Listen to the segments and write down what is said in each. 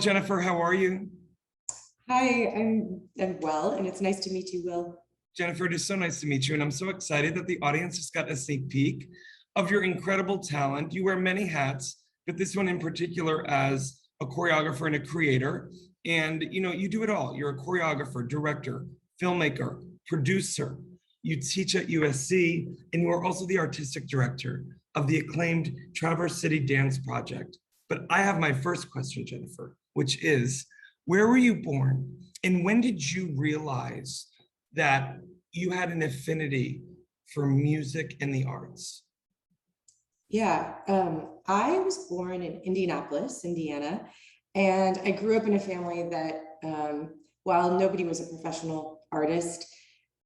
Jennifer, how are you? Hi, I'm well, and it's nice to meet you, Will. Jennifer, it is so nice to meet you, and I'm so excited that the audience just got a sneak peek of your incredible talent. You wear many hats, but this one in particular as a choreographer and a creator. And you do it all. You're a choreographer, director, filmmaker, producer. You teach at USC, and you are also the artistic director of the acclaimed Traverse City Dance Project. But I have my first question, Jennifer, which is, where were you born? And when did you realize that you had an affinity for music and the arts? Yeah, I was born in Indianapolis, Indiana, and I grew up in a family that, while nobody was a professional artist,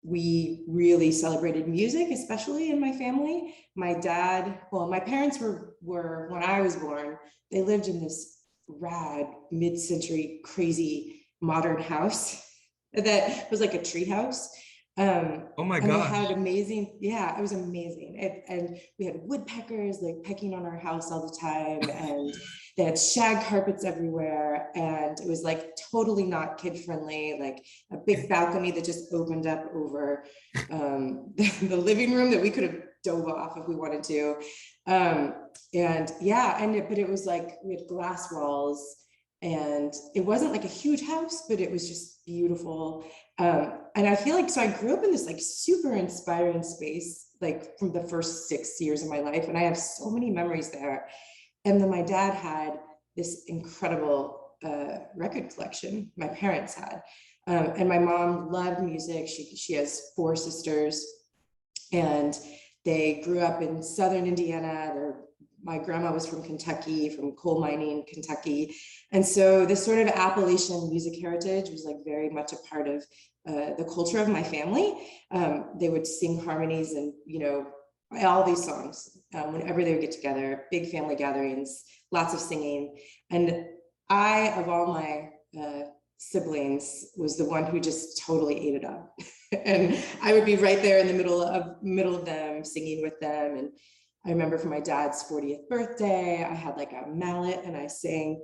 we really celebrated music, especially in my family. My dad, well, my parents were when I was born, they lived in this rad mid-century crazy modern house that was like a tree house. Oh my and we gosh. had amazing, yeah, it was amazing. And we had woodpeckers like pecking on our house all the time, and they had shag carpets everywhere, and it was like totally not kid friendly, like a big balcony that just opened up over the living room that we could have dove off if we wanted to. And yeah, but it was like we had glass walls, and it wasn't like a huge house, but it was just beautiful. And I feel like, so I grew up in this like super inspiring space, like from the first 6 years of my life. And I have so many memories there. And then my dad had this incredible record collection, my parents had. And my mom loved music. She has 4 sisters, and they grew up in Southern Indiana. My grandma was from Kentucky, from coal mining Kentucky. And so this sort of Appalachian music heritage was like very much a part of the culture of my family. They would sing harmonies and, all these songs whenever they would get together, big family gatherings, lots of singing. And I, of all my siblings, was the one who just totally ate it up. And I would be right there in the middle of them, singing with them. And I remember for my dad's 40th birthday, I had like a mallet and I sang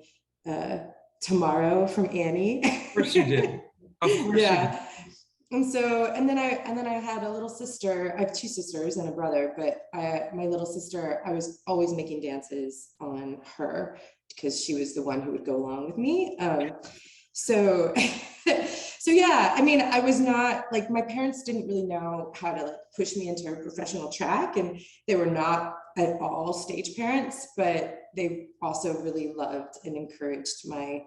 Tomorrow from Annie. Of course you did. Of course Yeah. you did. And then I had a little sister. I have 2 sisters and a brother, but my little sister, I was always making dances on her because she was the one who would go along with me. So yeah, I mean, I was not like, my parents didn't really know how to like push me into a professional track, and they were not at all stage parents, but they also really loved and encouraged my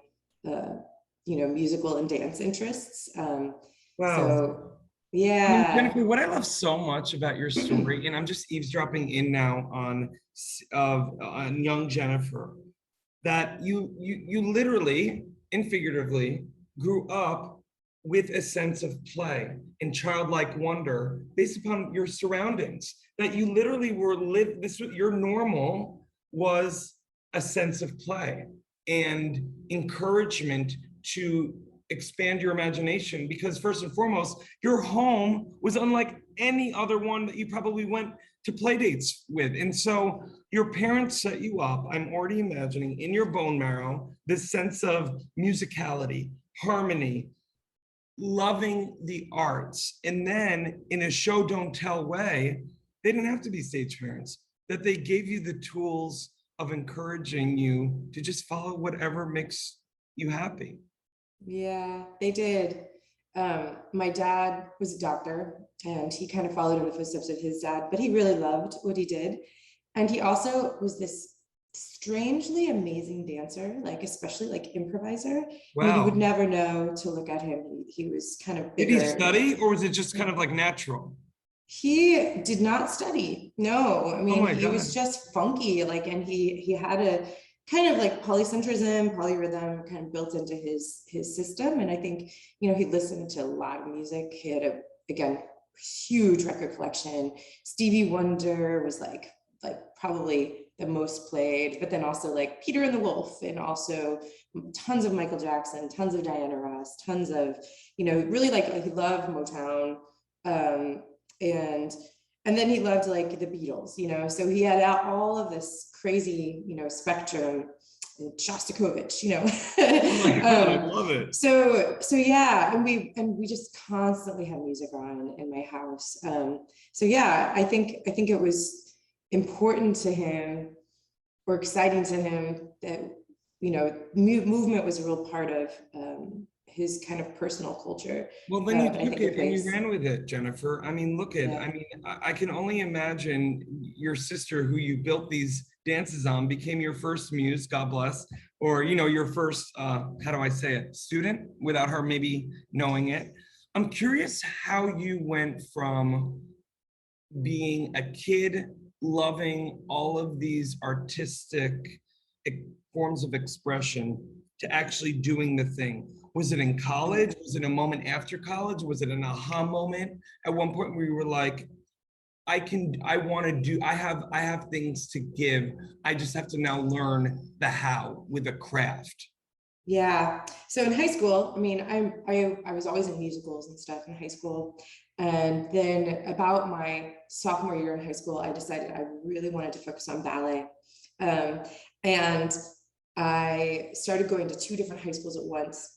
musical and dance interests. Wow. So yeah. Jennifer, what I love so much about your story, and I'm just eavesdropping in now on young Jennifer, that you literally and figuratively grew up with a sense of play and childlike wonder based upon your surroundings, that you literally your normal was a sense of play and encouragement to expand your imagination, because first and foremost, your home was unlike any other one that you probably went to play dates with. And so your parents set you up, I'm already imagining, in your bone marrow, this sense of musicality, harmony, loving the arts. And then in a show don't tell way, they didn't have to be stage parents, that they gave you the tools of encouraging you to just follow whatever makes you happy. Yeah, they did. My dad was a doctor and he kind of followed in the footsteps of his dad, but he really loved what he did. And he also was this strangely amazing dancer, like especially like improviser. I mean, you would Wow. never know to look at him. He was kind of Did he bigger. study or was it just kind of like natural? He did not study. No, I Oh mean, my he was God. just funky, like, and he had a kind of like polycentrism, polyrhythm kind of built into his system. And I think, you know, he listened to a lot of music. He had a, again, huge record collection. Stevie Wonder was like probably the most played, but then also like Peter and the Wolf, and also tons of Michael Jackson, tons of Diana Ross, tons of, you know, really like he loved Motown. Um, and then he loved like the Beatles, you know, so he had out all of this crazy, you know, spectrum, and Shostakovich, you know. Oh my God, I love it. So yeah, and we just constantly had music on in my house. So yeah, I think it was important to him or exciting to him that, you know, movement was a real part of his kind of personal culture. Well, then you That I took think it and you embraced. ran with it, Jennifer. I mean, look at, Yeah. I mean, I can only imagine your sister who you built these dances on became your first muse, God bless, or, you know, your first, how do I say it, student without her maybe knowing it. I'm curious how you went from being a kid loving all of these artistic forms of expression to actually doing the thing. Was it in college? Was it a moment after college? Was it an aha moment at one point where you were like, I want to do, I have things to give. I just have to now learn the how with a craft. Yeah. So in high school, I mean, I was always in musicals and stuff in high school. And then about my sophomore year in high school, I decided I really wanted to focus on ballet. Um, and I started going to two different high schools at once.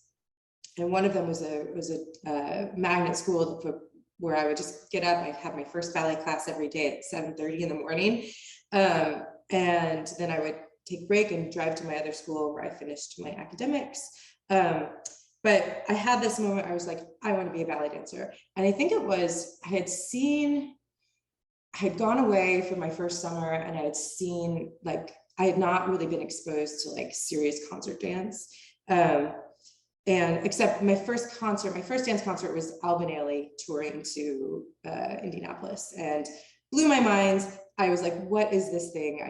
And one of them was a magnet school where I would just get up. I'd have my first ballet class every day at 7:30 in the morning. And then I would take a break and drive to my other school where I finished my academics. But I had this moment, I was like, I want to be a ballet dancer. And I think it was, I had gone away for my first summer and I had seen, like, I had not really been exposed to like serious concert dance. And except my first dance concert was Alvin Ailey touring to Indianapolis, and blew my mind. I was like, what is this thing?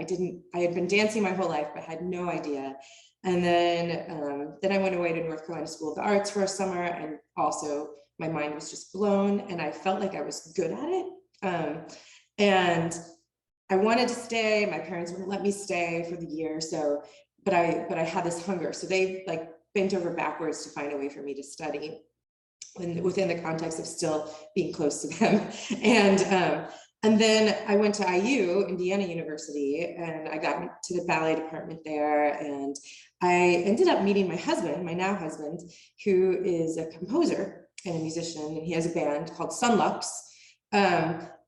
I had been dancing my whole life, but had no idea. And then I went away to North Carolina School of the Arts for a summer, and also my mind was just blown, and I felt like I was good at it. And I wanted to stay. My parents wouldn't let me stay for the year, so but I had this hunger, so they like bent over backwards to find a way for me to study within the context of still being close to them. And then I went to IU, Indiana University, and I got to the ballet department there. And I ended up meeting my husband, my now husband, who is a composer and a musician, and he has a band called Sunlux.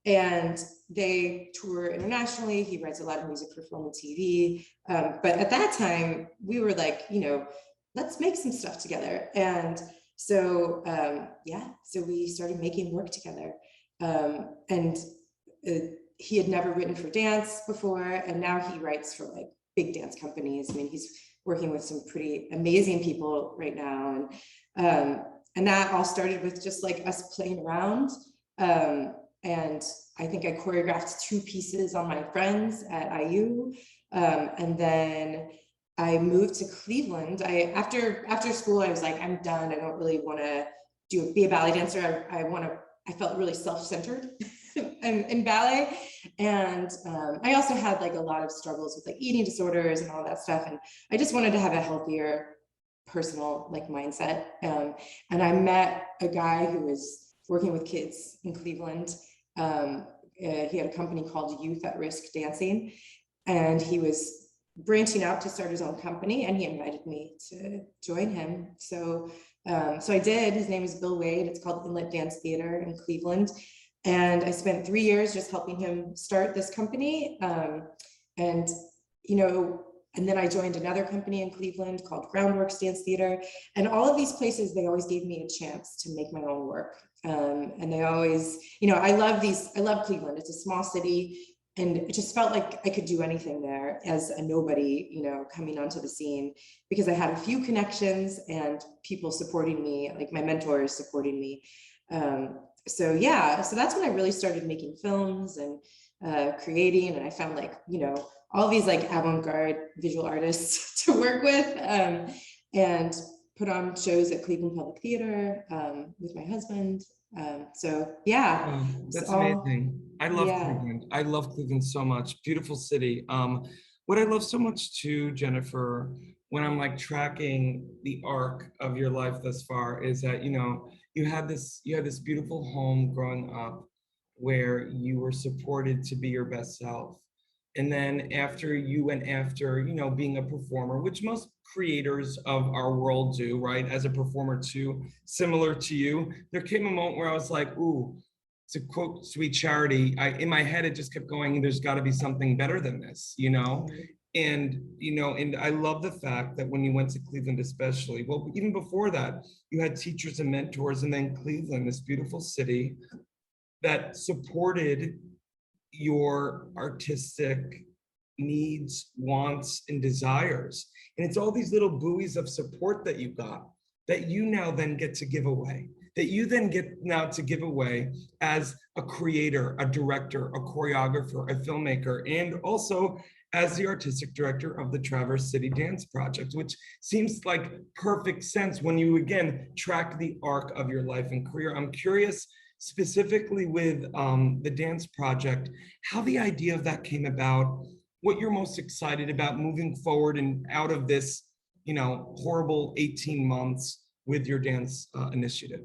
And they tour internationally. He writes a lot of music for film and TV. But at that time, we were like, you know, let's make some stuff together. And so, yeah, so we started making work together. And he had never written for dance before, and now he writes for like big dance companies. I mean, he's working with some pretty amazing people right now. And that all started with just like us playing around. And I think I choreographed 2 pieces on my friends at IU. And then I moved to Cleveland. After school, I was like, I'm done. I don't really want to be a ballet dancer. I felt really self-centered in ballet. And I also had like a lot of struggles with like eating disorders and all that stuff. And I just wanted to have a healthier personal like mindset. And I met a guy who was working with kids in Cleveland. He had a company called Youth at Risk Dancing, and he was branching out to start his own company, and he invited me to join him. So I did. His name is Bill Wade. It's called Inlet Dance Theater in Cleveland. And I spent 3 years just helping him start this company. And, you know, and then I joined another company in Cleveland called Groundworks Dance Theater. And all of these places, they always gave me a chance to make my own work. And they always, you know, I love Cleveland. It's a small city. And it just felt like I could do anything there as a nobody, you know, coming onto the scene, because I had a few connections and people supporting me, like my mentors supporting me. So yeah, so that's when I really started making films and creating, and I found, like, you know, all these like avant-garde visual artists to work with, and put on shows at Cleveland Public Theater with my husband. So yeah, Oh, it's that's all, amazing. I love yeah. Cleveland. I love Cleveland so much. Beautiful city. What I love so much too, Jennifer, when I'm like tracking the arc of your life thus far, is that, you know, you had this beautiful home growing up where you were supported to be your best self. And then after you went after, you know, being a performer, which most creators of our world do, right? As a performer too, similar to you, there came a moment where I was like, ooh, to quote Sweet Charity, in my head, it just kept going, there's got to be something better than this, you know? And, you know, and I love the fact that when you went to Cleveland, especially, well, even before that, you had teachers and mentors, and then Cleveland, this beautiful city that supported your artistic needs, wants, and desires. And it's all these little buoys of support that you got that you now then get to give away, that you then get now to give away as a creator, a director, a choreographer, a filmmaker, and also as the artistic director of the Traverse City Dance Project, which seems like perfect sense when you again track the arc of your life and career. I'm curious, specifically with the dance project, how the idea of that came about, what you're most excited about moving forward and out of this, you know, horrible 18 months with your dance initiative.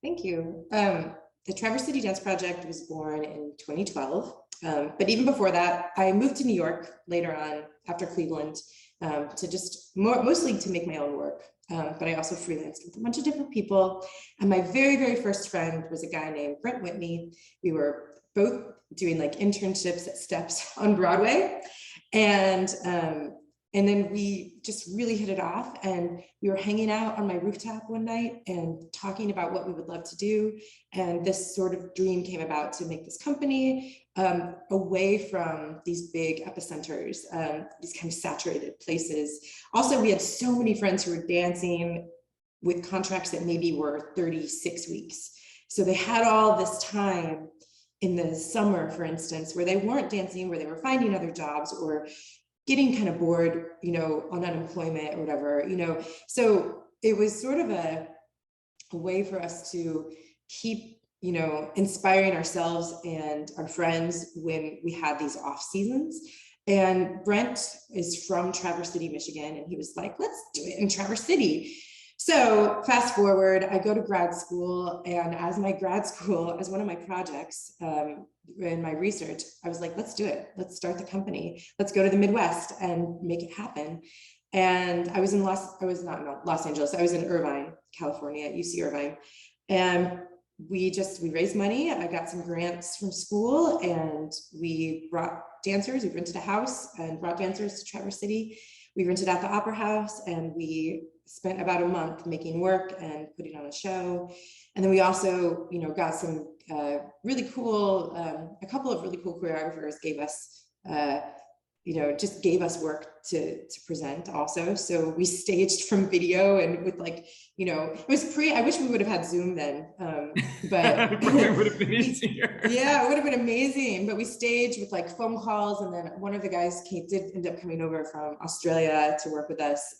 Thank you. The Traverse City Dance Project was born in 2012. But even before that, I moved to New York later on after Cleveland to just mostly to make my own work. But I also freelanced with a bunch of different people. And my very, very first friend was a guy named Brent Whitney. We were both doing like internships at Steps on Broadway. And then we just really hit it off, and we were hanging out on my rooftop one night and talking about what we would love to do. And this sort of dream came about to make this company away from these big epicenters, these kind of saturated places. Also, we had so many friends who were dancing with contracts that maybe were 36 weeks. So they had all this time in the summer, for instance, where they weren't dancing, where they were finding other jobs or getting kind of bored, you know, on unemployment or whatever, you know. So it was sort of a way for us to keep, you know, inspiring ourselves and our friends when we had these off seasons. And Brent is from Traverse City, Michigan, and he was like, let's do it in Traverse City. So fast forward, I go to grad school, and as one of my projects in my research, I was like, let's do it. Let's start the company. Let's go to the Midwest and make it happen. And I was not in Los Angeles. I was in Irvine, California, at UC Irvine. And we raised money. I got some grants from school, and we brought dancers. We rented a house and brought dancers to Traverse City. We rented out the Opera House, and we spent about a month making work and putting on a show. And then we also, you know, got some really cool, a couple of really cool choreographers gave us, you know, just gave us work to present also. So we staged from video, and with like, you know, it was I wish we would have had Zoom then, but It probably would have been easier. yeah, it would have been amazing. But we staged with like phone calls, and then one of the guys did end up coming over from Australia to work with us.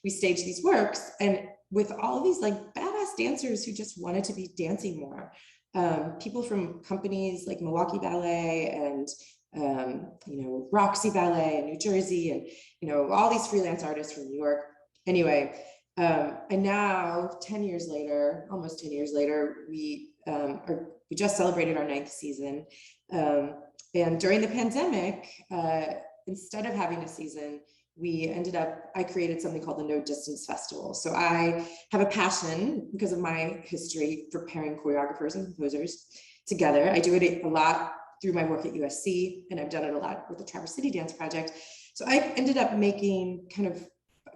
We staged these works, and with all of these like badass dancers who just wanted to be dancing more. People from companies like Milwaukee Ballet and you know, Roxy Ballet in New Jersey, and, you know, all these freelance artists from New York. Anyway, and now 10 years later, almost 10 years later, we just celebrated our 9th season. And during the pandemic, instead of having a season, I created something called the No Distance Festival. So I have a passion, because of my history, for pairing choreographers and composers. together. I do it a lot through my work at USC, and I've done it a lot with the Traverse City Dance Project. So I ended up making kind of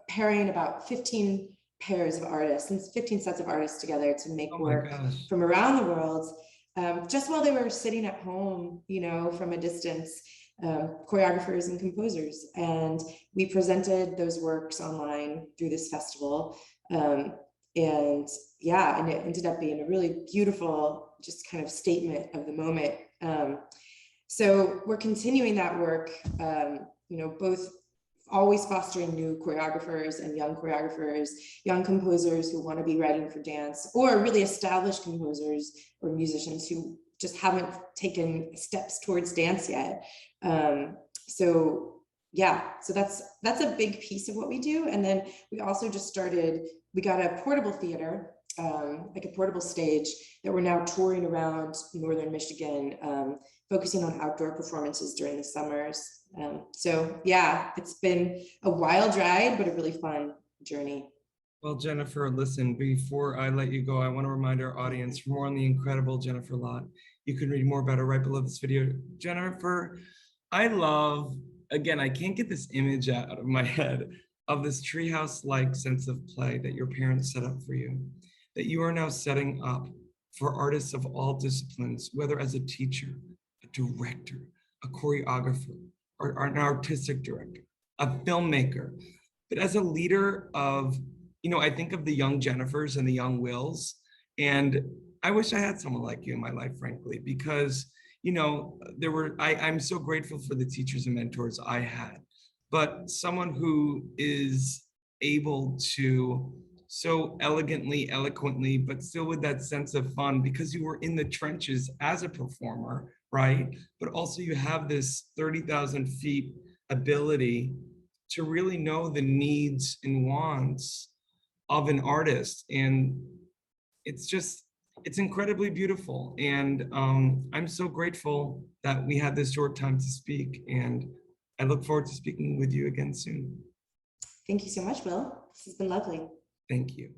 pairing about 15 pairs of artists and 15 sets of artists together to make work from around the world, just while they were sitting at home, you know, from a distance, choreographers and composers. And we presented those works online through this festival. And yeah, and it ended up being a really beautiful, just kind of statement of the moment. So we're continuing that work, you know, both always fostering new choreographers and young choreographers, young composers who want to be writing for dance, or really established composers or musicians who just haven't taken steps towards dance yet. So yeah, so that's a big piece of what we do. And then we also just started, we got a portable theater, like a portable stage that we're now touring around northern Michigan, focusing on outdoor performances during the summers. So yeah, it's been a wild ride, but a really fun journey. Well, Jennifer, listen, before I let you go, I want to remind our audience for more on the incredible Jennifer Lott. You can read more about her right below this video. Jennifer, I love, again, I can't get this image out of my head of this treehouse-like sense of play that your parents set up for you, that you are now setting up for artists of all disciplines, whether as a teacher, a director, a choreographer, or an artistic director, a filmmaker, but as a leader of, you know, I think of the young Jennifers and the young Wills, and I wish I had someone like you in my life, frankly, because, you know, I'm so grateful for the teachers and mentors I had, but someone who is able to so elegantly, eloquently, but still with that sense of fun, because you were in the trenches as a performer, right? But also you have this 30,000 feet ability to really know the needs and wants of an artist. And it's just, it's incredibly beautiful. And I'm so grateful that we had this short time to speak. And I look forward to speaking with you again soon. Thank you so much, Will. This has been lovely. Thank you.